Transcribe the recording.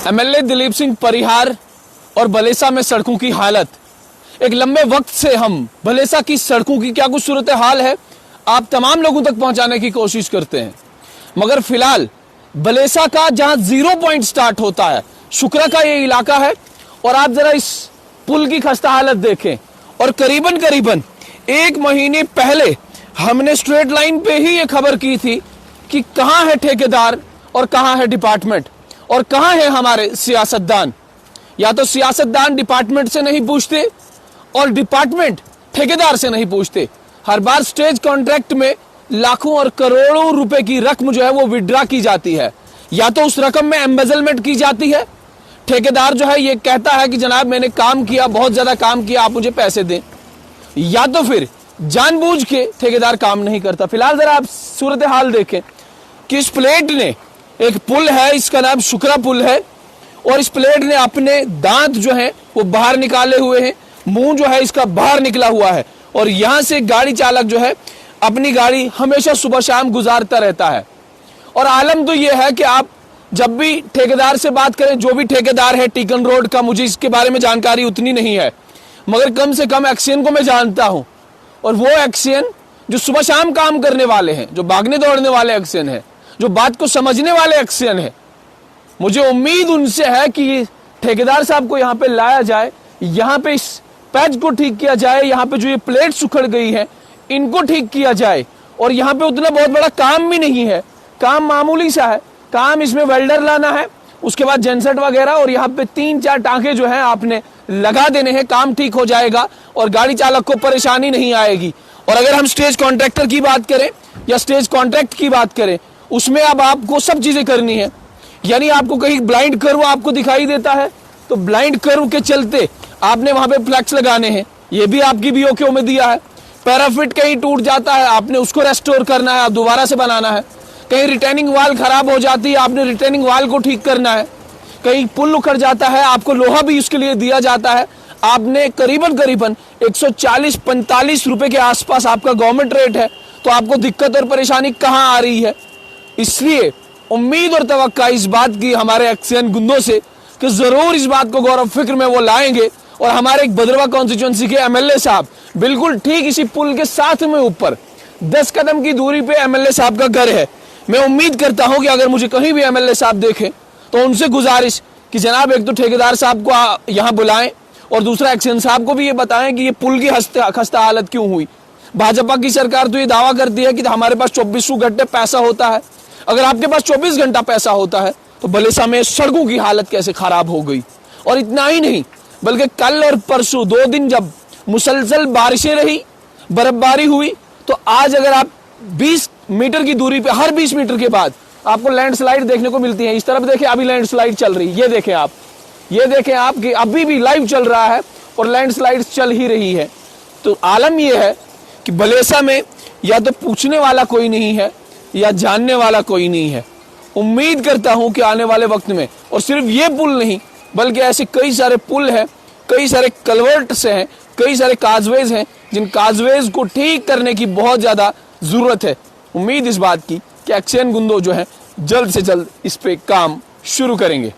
MLA Dilip Singh Parihar और भलेसा में सड़कों की हालत। एक लंबे वक्त से हम भलेसा की सड़कों की क्या कुछ सूरत हाल है आप तमाम लोगों तक पहुंचाने की कोशिश करते हैं, मगर फिलहाल भलेसा का जहां 0 पॉइंट स्टार्ट होता है शुक्रा का ये इलाका है, और आप जरा इस पुल की खस्ता हालत देखें। और करीबन 1 महीने पहले हमने स्ट्रेट लाइन पे ही ये खबर की थी कि कहां है ठेकेदार और कहां है डिपार्टमेंट और कहां है हमारे सियासतदान। या तो सियासतदान डिपार्टमेंट से नहीं पूछते और डिपार्टमेंट ठेकेदार से नहीं पूछते। हर बार स्टेज कॉन्ट्रैक्ट में लाखों और करोड़ों रुपए की रकम जो है वो विड्रा की जाती है, या तो उस रकम में एम्बेजलमेंट की जाती है। ठेकेदार जो है ये कहता है कि जनाब मैंने काम किया, बहुत ज्यादा काम किया, आप मुझे पैसे दें, या तो फिर जानबूझ के ठेकेदार काम नहीं करता। फिलहाल जरा आप सूरत हाल देखें कि इस प्लेट ने, एक पुल है इसका नाम शुक्रा पुल है, और इस प्लेट ने अपने दांत जो है वो बाहर निकाले हुए हैं, मुंह जो है इसका बाहर निकला हुआ है, और यहां से गाड़ी चालक जो है अपनी गाड़ी हमेशा सुबह शाम गुजारता रहता है। और आलम तो यह है कि आप जब भी ठेकेदार से बात करें, जो भी ठेकेदार है टीकन रोड का, मुझे इसके बारे में जानकारी उतनी नहीं है, मगर कम से कम एक्सियन को मैं जानता हूं, और वो एक्सियन जो सुबह शाम काम करने वाले हैं, जो भागने दौड़ने वाले एक्सियन है, जो बात को समझने वाले एक्सियन है, मुझे उम्मीद उनसे है कि ठेकेदार साहब को यहाँ पे लाया जाए, यहाँ पे इस पैच को ठीक किया जाए, यहाँ पे जो ये प्लेट सुखड़ गई है इनको ठीक किया जाए। और यहाँ पे उतना बहुत बड़ा काम भी नहीं है, काम मामूली सा है। काम इसमें वेल्डर लाना है, उसके बाद जेनसेट वगैरह, और यहाँ पे 3-4 टांके जो है आपने लगा देने हैं, काम ठीक हो जाएगा और गाड़ी चालक को परेशानी नहीं आएगी। और अगर हम स्टेज कॉन्ट्रैक्टर की बात करें या स्टेज कॉन्ट्रैक्ट की बात करें, उसमें अब आपको सब चीजें करनी है। यानी आपको कहीं ब्लाइंड कर्व आपको दिखाई देता है तो ब्लाइंड कर्व के चलते आपने वहां पे फ्लैक्स लगाने हैं, ये भी आपकी बीओक्यू में दिया है। पैराफिट कहीं टूट जाता है, आपने उसको रेस्टोर करना है, दोबारा से बनाना है। कहीं रिटेनिंग वाल खराब हो जाती है, आपने रिटेनिंग वाल को ठीक करना है। कहीं पुल उखड़ जाता है, आपको लोहा भी उसके लिए दिया जाता है। आपने करीबन 140-45 रुपए के आसपास आपका गवर्नमेंट रेट है, तो आपको दिक्कत और परेशानी कहां आ रही है। इसलिए उम्मीद और तवक्का इस बात की हमारे एक्सियन गुंदों से कि जरूर इस बात को गौरव फिक्र में वो लाएंगे, और हमारे एक भद्रवा कॉन्स्टिट्यूएंसी के एमएलए साहब बिल्कुल ठीक इसी पुल के साथ में ऊपर 10 कदम की दूरी पे एमएलए साहब का घर है। मैं उम्मीद करता हूं कि अगर मुझे कहीं भी एमएलए साहब देखें तो उनसे गुजारिश कि जनाब एक तो ठेकेदार साहब को यहाँ बुलाएं, और दूसरा एक्सियन साहब को भी ये बताएं कि ये पुल की खस्ता हालत क्यों हुई। भाजपा की सरकार तो ये दावा करती है कि हमारे पास 24 घंटे पैसा होता है। अगर आपके पास 24 घंटा पैसा होता है तो भलेसा में सड़कों की हालत कैसे खराब हो गई। और इतना ही नहीं, बल्कि कल और परसों 2 दिन जब मुसलसल बारिशें रही, बर्फबारी हुई, तो आज अगर आप 20 मीटर की दूरी पे हर 20 मीटर के बाद आपको लैंडस्लाइड देखने को मिलती है। इस तरफ देखें, अभी लैंडस्लाइड चल रही है, ये देखें आप कि अभी भी लाइव चल रहा है और लैंडस्लाइड चल ही रही है। तो आलम यह है कि भलेसा में या तो पूछने वाला कोई नहीं है या जानने वाला कोई नहीं है। उम्मीद करता हूं कि आने वाले वक्त में, और सिर्फ ये पुल नहीं बल्कि ऐसे कई सारे पुल हैं, कई सारे कलवर्ट्स हैं, कई सारे काजवेज हैं, जिन काजवेज को ठीक करने की बहुत ज्यादा जरूरत है। उम्मीद इस बात की कि एक्सियन गुंदो जो है जल्द से जल्द इस पे काम शुरू करेंगे।